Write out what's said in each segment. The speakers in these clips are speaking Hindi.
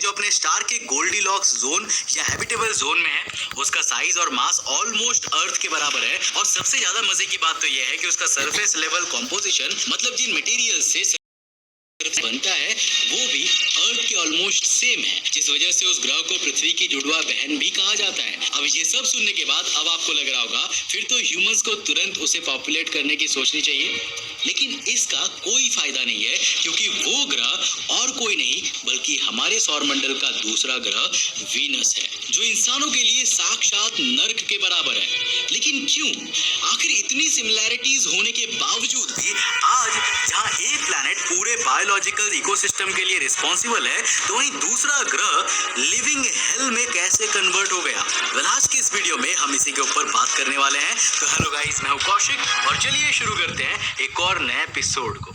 जो अपने स्टार के गोल्डीलॉक्स जोन या हैबिटेबल जोन में है, उसका साइज और मास ऑलमोस्ट अर्थ के बराबर है। और सबसे ज्यादा मजे की बात तो यह है कि उसका सरफेस लेवल कॉम्पोजिशन, मतलब जिन मटेरियल से बनता है, वो भी अर्थ के ऑलमोस्ट सेम है, जिस वजह से उस ग्रह को पृथ्वी की जुड़वा बहन भी कहा जाता है। अब ये सब सुनने के बाद अब आपको लग रहा होगा फिर तो ह्यूमंस को तुरंत उसे पॉपुलेट करने की सोचनी चाहिए, लेकिन इसका कोई फायदा नहीं है, क्योंकि वो ग्रह और कोई नहीं बल्कि हमारे सौर मंडल का दूसरा ग्रह वीनस है, जो इंसानों के लिए साक्षात नर्क के बराबर है। लेकिन क्यों? आखिर इतनी सिमिलैरिटीज होने के बावजूद भी आज जहां एक प्लैनेट पूरे बायोलॉजिकल इकोसिस्टम के लिए रिस्पॉन्सिबल है, तो वहीं दूसरा ग्रह लिविंग हेल में कैसे कन्वर्ट हो गया? वेल, आज के इस वीडियो में हम इसी के ऊपर बात करने वाले हैं। तो हेलो गाइस, मैं हूं कौशिक और चलिए शुरू करते हैं एक और नए एपिसोड को।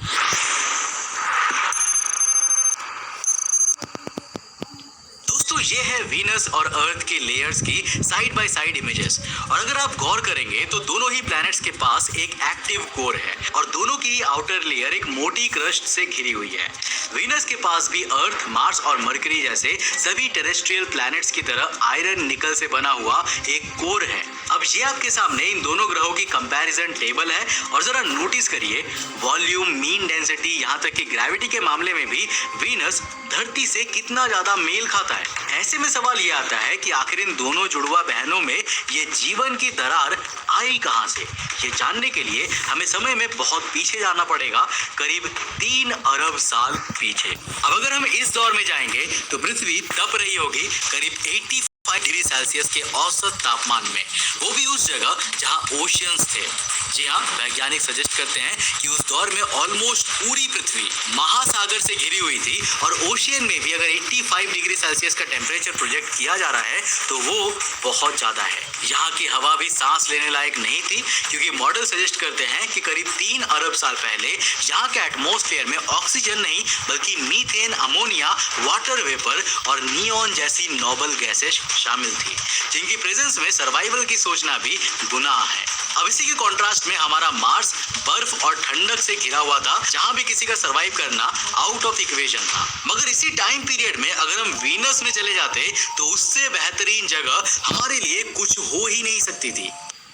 दोस्तों, ये है वीनस और अर्थ के लेयर्स की साइड बाय साइड इमेजेस। और अगर आप गौर करेंगे तो दोनों ही प्लैनेट्स के पास एक एक्टिव कोर है और दोनों की ही आउटर लेयर एक मोटी क्रस्ट से घिरी हुई है। वीनस के पास भी अर्थ, मार्स और मरकरी जैसे सभी टेरेस्ट्रियल प्लैनेट्स की तरह आयरन निकल से बना हुआ एक कोर है। अब ये आपके सामने इन दोनों ग्रहों की कंपैरिजन टेबल है और जरा नोटिस करिए, वॉल्यूम, मीन डेंसिटी, यहाँ तक कि ग्रेविटी के मामले में भी वीनस धरती से कितना ज्यादा मेल खाता है। ऐसे में सवाल ये आता है कि आखिर इन दोनों जुड़वा बहनों में ये जीवन की दरार आई कहां से? ये जानने के लिए हमें समय में बहुत पीछे जाना पड़ेगा, करीब 3 अरब साल पीछे। अब अगर हम इस दौर में जाएंगे तो पृथ्वी तप रही होगी करीब 85 डिग्री सेल्सियस के औसत तापमान में, वो भी उस जगह जहां ओशियंस थे। जी हाँ, वैज्ञानिक सजेस्ट करते हैं कि उस दौर में ऑलमोस्ट पूरी पृथ्वी महासागर से घिरी हुई थी और ओशियन में भी अगर 85 डिग्री सेल्सियस का टेम्परेचर प्रोजेक्ट किया जा रहा है तो वो बहुत ज्यादा है। यहाँ की हवा भी सांस लेने लायक नहीं थी, क्योंकि मॉडल सजेस्ट करते हैं कि करीब 3 अरब साल पहले यहाँ के एटमॉस्फेयर में ऑक्सीजन नहीं बल्कि मीथेन, अमोनिया, वाटर वेपर और नियॉन जैसी नोबल गैसेस शामिल थी, जिनकी प्रेजेंस में सर्वाइवल की सोचना भी गुनाह है। अब इसी के कॉन्ट्रास्ट में हमारा मार्स बर्फ और ठंडक से घिरा हुआ था, जहां भी किसी का सरवाइव करना आउट ऑफ इक्वेशन था। मगर इसी टाइम पीरियड में अगर हम वीनस में चले जाते तो उससे बेहतरीन जगह हमारे लिए कुछ हो ही नहीं सकती थी।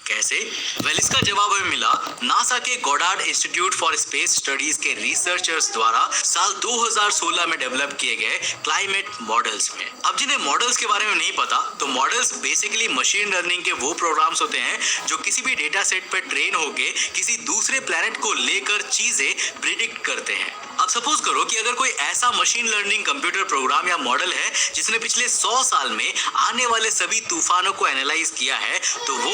कैसे? वेल, इसका जवाब हमें मिला नासा के Goddard institute for space studies के रिसर्चर्स द्वारा साल 2016 में डेवलप किए गए क्लाइमेट मॉडल्स में। अब जिन्हें मॉडल्स के बारे में नहीं पता, तो मॉडल्स बेसिकली मशीन लर्निंग के वो प्रोग्राम्स होते हैं जो किसी भी डेटा सेट पर ट्रेन होके किसी दूसरे प्लैनेट को लेकर चीजें प्रिडिक्ट करते हैं। अब सपोज करो कि अगर कोई ऐसा मशीन लर्निंग कंप्यूटर प्रोग्राम या मॉडल है जिसने पिछले 100 साल में आने वाले सभी तूफानों को एनालाइज किया है, तो वो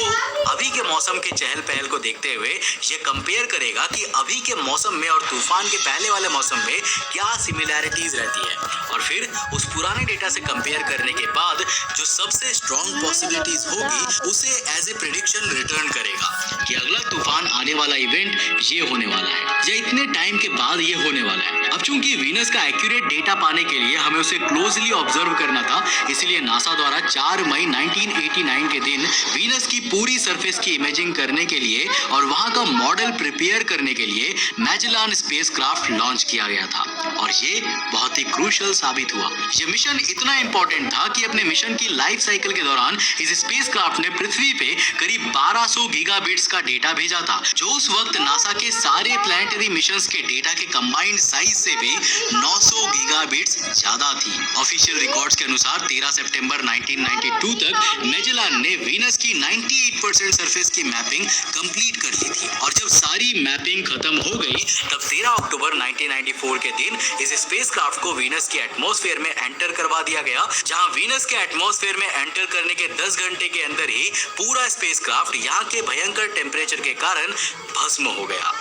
अभी के मौसम के चहल पहल को देखते हुए ये कंपेयर करेगा कि अभी के मौसम में और तूफान के पहले वाले मौसम में क्या सिमिलैरिटीज रहती है, और फिर उस पुराने डेटा से कंपेयर करने के बाद जो सबसे स्ट्रॉन्ग पॉसिबिलिटीज होगी उसे एज ए प्रेडिक्शन रिटर्न करेगा कि अगला तूफान आने वाला इवेंट ये होने वाला है या इतने टाइम के बाद ये होने वाला है। अब चूंकि वीनस का एक्यूरेट डेटा पाने के लिए हमें उसे क्लोजली ऑब्जर्व करना था, इसलिए नासा द्वारा 4 मई 1989 के दिन वीनस की पूरी सरफेस की इमेजिंग करने के लिए और वहां का मॉडल प्रिपेयर करने के लिए मैजेलान स्पेसक्राफ्ट लॉन्च किया गया था, और ये बहुत ही क्रूशियल साबित हुआ। ये मिशन इतना इंपॉर्टेंट था कि अपने मिशन की लाइफ साइकिल के दौरान इस स्पेसक्राफ्ट ने पृथ्वी पे करीब 1200 गीगाबिट्स का डेटा भेजा था, जो उस वक्त नासा के सारे प्लैनेटरी मिशंस के डेटा के कंबाइंड साइज से भी 900 गीगाबिट्स ज्यादा थी। ऑफिशियल रिकॉर्ड्स के अनुसार 13 सितंबर 1992 तक मैजेलान ने वीनस की 98% सरफेस की मैपिंग कंप्लीट कर ली थी, और जब सारी मैपिंग खत्म हो गई तब 13 अक्टूबर 1994 के दिन इस स्पेसक्राफ्ट को वीनस के एटमॉस्फेयर में एंटर करवा दिया गया, जहां वीनस के एटमॉस्फेयर में एंटर करने के 10 घंटे के अंदर ही पूरा स्पेसक्राफ्ट यहाँ के भयंकर टेम्परेचर के कारण भस्म हो गया।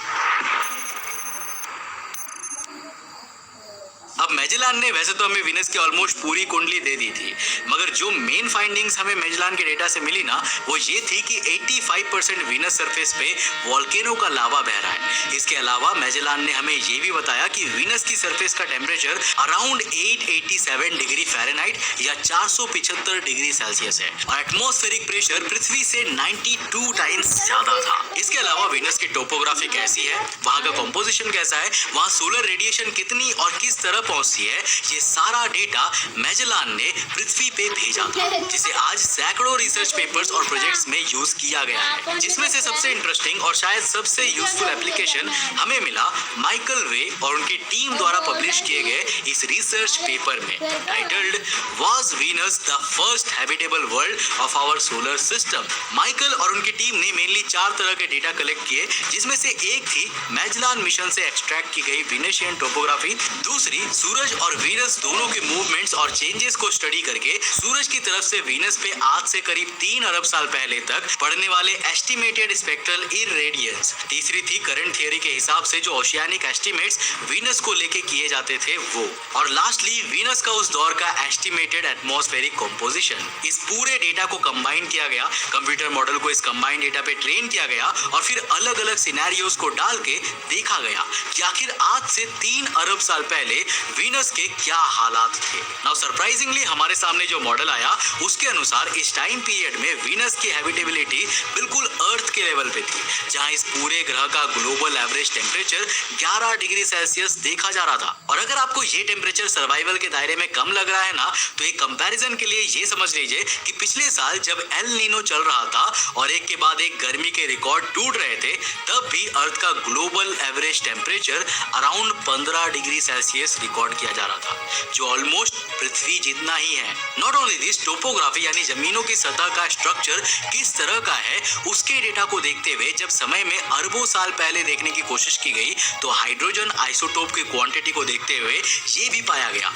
अब मैजेलान ने वैसे तो हमें वीनस की ऑलमोस्ट पूरी कुंडली दे दी थी, मगर जो मेन फाइंडिंग्स हमें मैजेलान के डेटा से मिली ना, वो ये थी कि 85% वीनस सरफेस पे वॉल्केनो का लावा बह रहा है। इसके अलावा मैजेलान ने हमें ये भी बताया कि वीनस की सरफेस का टेम्परेचर अराउंड 887 डिग्री फ़ारेनहाइट या 475 डिग्री सेल्सियस है, और एटमॉस्फेरिक प्रेशर पृथ्वी से 92 टाइम्स ज्यादा था। इसके अलावा वीनस की टोपोग्राफी कैसी है, वहाँ का कॉम्पोजिशन कैसा है, वहाँ सोलर रेडिएशन कितनी और किस तरह पहुंचती है, ये सारा डेटा मैजेलान ने पृथ्वी पे भेजा था, जिसे आज सैकड़ों रिसर्च पेपर्स और प्रोजेक्ट्स में यूज किया गया है। जिसमें से सबसे इंटरेस्टिंग और शायद सबसे यूजफुल एप्लीकेशन हमें मिला माइकल वे और उनकी टीम द्वारा पब्लिश किए गए इस रिसर्च पेपर में, titled was Venus the first habitable world of our solar system. Michael और उनकी टीम ने मेनली 4 तरह के डेटा कलेक्ट किए, जिसमें से एक थी मैजेलान मिशन से एक्सट्रैक्ट की गई वेनेशियन टोपोग्राफी, दूसरी सूरज और वीनस दोनों के मूवमेंट्स और चेंजेस को स्टडी करके सूरज की तरफ से वीनस पे आज से करीब 3 अरब साल पहले तक पड़ने वाले एस्टिमेटेड स्पेक्ट्रल इरेडियंस, तीसरी थी करंट थियरी के हिसाब से जो ओशियानिक एस्टिमेट्स वीनस को लेके किए जाते थे वो, और लास्टली वीनस का उस दौर का एस्टिमेटेड एटमॉस्फेरिक कंपोजिशन। इस पूरे डेटा को कंबाइन किया गया, कंप्यूटर मॉडल को इस कंबाइंड डेटा पे ट्रेन किया गया और फिर अलग अलग सिनेरियोस को डाल के देखा गया कि आखिर आज से 3 अरब साल पहले वीनस के क्या हालात थे। नाउ सरप्राइजिंगली हमारे सामने जो मॉडल आया उसके अनुसार इस टाइम पीरियड में वीनस की हैबिटेबिलिटी बिल्कुल अर्थ के लेवल पे थी, जहां इस पूरे ग्रह का global average temperature 11 degree Celsius देखा जा रहा था। और अगर आपको ये टेम्परेचर सर्वाइवल के दायरे में कम लग रहा है ना, तो एक कंपैरिजन के लिए ये समझ लीजिए कि पिछले साल जब एल नीनो चल रहा था और एक के बाद एक गर्मी के रिकॉर्ड टूट रहे थे, तब भी अर्थ का global average temperature around 15 degree Celsius record किया जा रहा था, जो ऑलमोस्ट पृथ्वी जितना ही है। नॉट ओनली दिस, टोपोग्राफी यानी जमीनों की सतह का स्ट्रक्चर किस तरह का है उसके डेटा को देखते हुए जब समय में अरबों साल पहले देखने की कोशिश की गई, तो हाइड्रोजन आइसोटोप की क्वांटिटी को देखते हुए ये भी पाया गया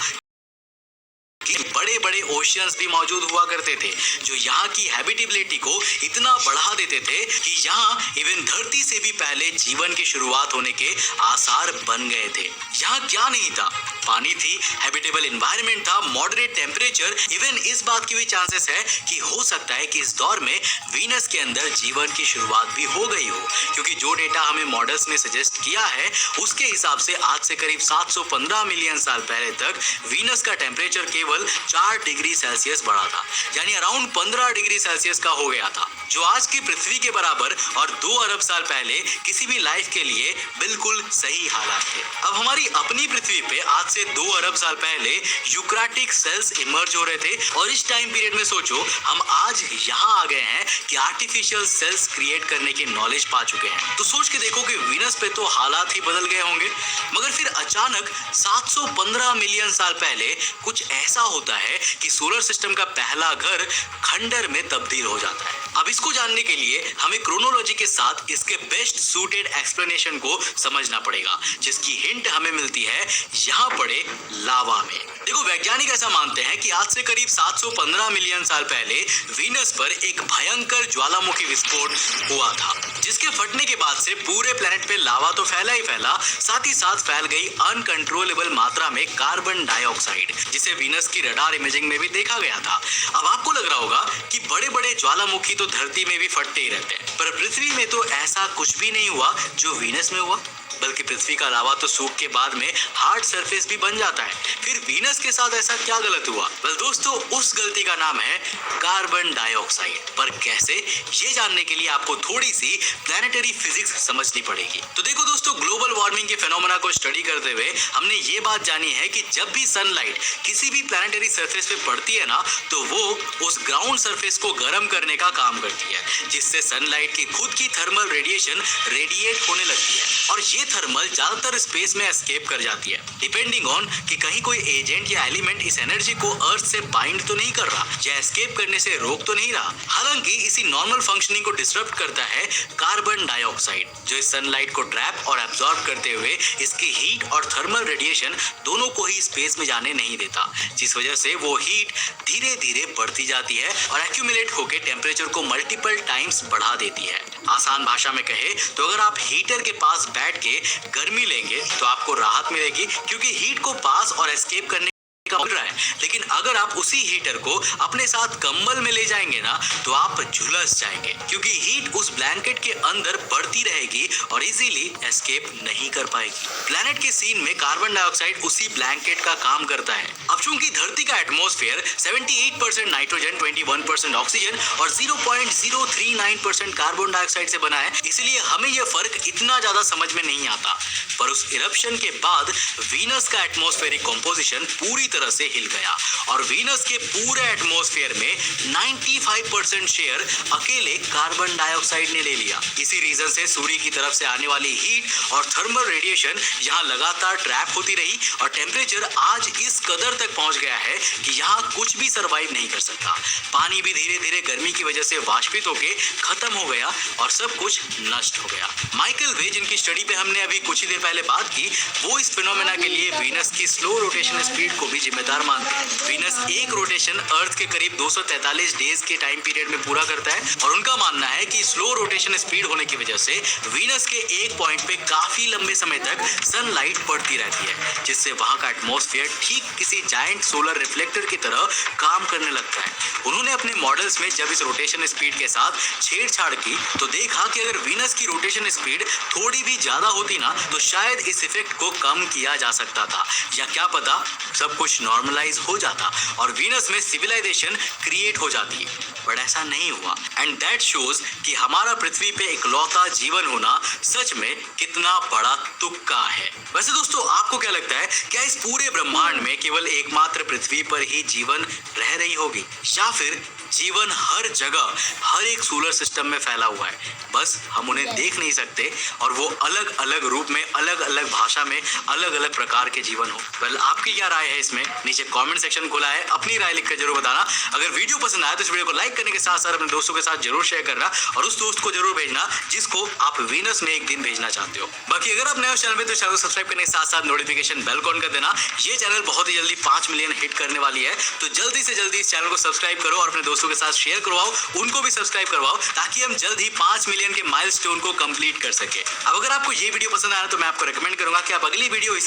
कि बड़े बड़े ओशियंस भी मौजूद हुआ करते थे, जो यहाँ की हैबिटेबिलिटी को इतना बढ़ा देते थे कि यहाँ इवन धरती से भी पहले जीवन की शुरुआत होने के आसार बन गए थे। यहाँ क्या नहीं था? पानी थी, हैबिटेबल एनवायरनमेंट था, मॉडरेट टेम्परेचर, इवन इस बात की भी चांसेस है कि हो सकता है कि इस दौर में वीनस के अंदर जीवन की शुरुआत भी हो गई हो, क्योंकि जो डेटा हमें मॉडल्स ने सजेस्ट किया है उसके हिसाब से आज से करीब 715 मिलियन साल पहले तक वीनस का टेम्परेचर केवल 4 डिग्री सेल्सियस बढ़ा था, यानी अराउंड 15 डिग्री सेल्सियस का हो गया था, जो आज की पृथ्वी के बराबर और 2 अरब साल पहले किसी भी लाइफ के लिए बिल्कुल सही हालात थे। अब हमारी अपनी पृथ्वी पे आज से 2 अरब साल पहले यूक्राटिक सेल्स इमर्ज हो रहे थे, और इस टाइम पीरियड में सोचो हम आज यहाँ आ गए हैं कि आर्टिफिशियल सेल्स क्रिएट करने की नॉलेज पा चुके हैं। तो सोच के देखो कि वीनस पे तो हालात ही बदल गए होंगे, मगर फिर अचानक 715 मिलियन साल पहले कुछ ऐसा होता है कि सोलर सिस्टम का पहला घर खंडर में तब्दील हो जाता है। अब इसको जानने के लिए हमें क्रोनोलॉजी के साथ इसके बेस्ट सूटेड एक्सप्लेनेशन को समझना पड़ेगा, जिसकी हिंट हमें मिलती है यहाँ पड़े लावा में। देखो, वैज्ञानिक ऐसा मानते हैं कि आज से करीब 715 मिलियन साल पहले वीनस पर एक भयंकर ज्वालामुखी विस्फोट हुआ था, जिसके फटने के बाद से पूरे प्लेनेट पे लावा तो फैला ही फैला, साथ ही साथ फैल गई अनकंट्रोलेबल मात्रा में कार्बन डाइऑक्साइड, जिसे वीनस की रडार इमेजिंग में भी देखा गया था। अब आपको लग रहा होगा कि बड़े बड़े ज्वालामुखी तो धरती में भी फटते ही रहते हैं, पर पृथ्वी में तो ऐसा कुछ भी नहीं हुआ जो वीनस में हुआ, बल्कि पृथ्वी का लावा तो सूख के बाद में हार्ड सरफेस भी बन जाता है। फिर वीनस के साथ ऐसा क्या गलत हुआ? वेल दोस्तों, उस गलती का नाम है कार्बन डाइऑक्साइड। पर कैसे, ये जानने के लिए आपको थोड़ी सी प्लैनेटरी फिजिक्स समझनी पड़ेगी। तो देखो दोस्तों, ग्लोबल वार्मिंग के फेनोमेना को स्टडी करते हुए हमने ये बात जानी है कि जब भी सनलाइट किसी भी प्लैनेटरी सरफेस पे पड़ती है ना, तो वो उस ग्राउंड सरफेस को गर्म करने का काम करती है, जिससे सनलाइट की खुद की थर्मल रेडिएशन रेडिएट होने लगती है, और ये थर्मल ज्यादातर स्पेस में एस्केप कर जाती है, डिपेंडिंग ऑन कि कहीं कोई एजेंट या एलिमेंट इस एनर्जी को अर्थ से बाइंड तो नहीं कर रहा या एस्केप करने से रोक तो नहीं रहा। हालांकि इसी नॉर्मल फंक्शनिंग को डिसरप्ट करता है कार्बन डाइऑक्साइड, जो इस सनलाइट को ट्रैप और एब्जॉर्ब करते हुए इसकी हीट और थर्मल रेडिएशन दोनों को ही स्पेस में जाने नहीं देता, जिस वजह से वो हीट धीरे धीरे बढ़ती जाती है और एक्यूमुलेट होकर टेम्परेचर को मल्टीपल टाइम्स बढ़ा देती है। आसान भाषा में कहे तो अगर आप हीटर के पास बैठ के गर्मी लेंगे तो आपको राहत मिलेगी, क्योंकि हीट को पास और एस्केप करने का मिल रहा है, लेकिन अगर आप उसी हीटर को अपने साथ कंबल में ले जाएंगे ना तो आप झुलस जाएंगे, क्योंकि हीट उस ब्लैंकेट के अंदर बढ़ती रहेगी और इजीली एस्केप नहीं कर पाएगी। प्लैनेट के सीन में कार्बन डाइऑक्साइड उसी ब्लैंकेट का काम करता है। अब चूंकि धरती का एटमॉस्फेयर 78% नाइट्रोजन, 21% ऑक्सीजन और 0.039% कार्बन डाइऑक्साइड से बना है, इसलिए हमें यह फर्क इतना ज्यादा समझ में नहीं आता। पर उस इरप्शन के बाद वीनस का एटमॉस्फेरिक कंपोजिशन पूरी तरह से हिल गया और वीनस के पूरे एटमॉस्फेयर में 95% शेयर अकेले कार्बन डाइऑक्साइड ने ले लिया। इसी रीजन से सूर्य की तरफ से आने वाली हीट और थर्मल रेडिएशन यहाँ लगातार ट्रैप होती रही और टेम्परेचर आज इस कदर तक पहुंच गया है कि यहाँ कुछ भी सरवाइव नहीं कर सकता। पानी भी धीरे धीरे गर्मी की वजह से वाष्पित होकर खत्म हो गया और सब कुछ नष्ट हो गया। माइकल वे, जिनकी स्टडी पे हमने अभी कुछ ही देर पहले बात की, वो इस फिनोमेना के लिए वीनस की स्लो रोटेशन स्पीड को भी जिम्मेदार मानते हैं। वीनस एक रोटेशन अर्थ के करीब 243 डेज के टाइम पीरियड में पूरा करता है और उनका मानना है कि स्लो रोटेशन स्पीड होने की वजह से वीनस के एक पॉइंट पे काफी लंबे समय तक सनलाइट पड़ती रहती है, जिससे वहां का एटमॉस्फेयर ठीक किसी जायंट सोलर रिफ्लेक्टर की तरह काम करने लगता है। उन्होंने अपने मॉडल्स में जब इस रोटेशन स्पीड के साथ छेड़छाड़ की तो देखा कि अगर वीनस की रोटेशन स्पीड थोड़ी भी ज्यादा होती ना तो शायद इस इफेक्ट को कम किया जा सकता था, या क्या पता सब कुछ नॉर्मलाइज हो जाता और वीनस में सिविलाइजेशन क्रिएट हो जाती। बट ऐसा नहीं हुआ एंड दैट शोज कि हमारा पृथ्वी पे इकलौता जीवन होना सच में कितना बड़ा तुक्का है। वैसे दोस्तों, आपको क्या लगता है, क्या इस पूरे ब्रह्मांड में केवल एकमात्र पृथ्वी पर ही जीवन रह रही होगी, या फिर जीवन हर जगह हर एक सोलर सिस्टम में फैला हुआ है, बस हम उन्हें देख नहीं सकते और वो अलग अलग रूप में, अलग अलग भाषा में, अलग अलग प्रकार के जीवन हो। वेल, आपकी क्या राय है इसमें? नीचे कमेंट सेक्शन खुला है, अपनी राय लिखकर जरूर बताना। अगर वीडियो पसंद आया तो इस वीडियो को लाइक करने के साथ साथ अपने दोस्तों के साथ जरूर शेयर करना और उस दोस्त को जरूर भेजना जिसको आप वीनस में एक दिन भेजना चाहते हो। बाकी अगर आप नए हो चैनल पे तो चैनल को सब्सक्राइब करने के साथ साथ नोटिफिकेशन बेल ऑन कर देना। ये चैनल बहुत ही जल्दी 5 मिलियन हिट करने वाली है, तो जल्दी से जल्दी इस चैनल को सब्सक्राइब करो और अपने दोस्तों के साथ शेयर करवाओ, उनको भी सब्सक्राइब करवाओ, ताकि हम जल्द ही 5 मिलियन के माइलस्टोन को कंप्लीट कर सके। अब अगर आपको ये वीडियो पसंद आया तो मैं आपको रेकमेंड करूंगा कि आप अगली वीडियो इसे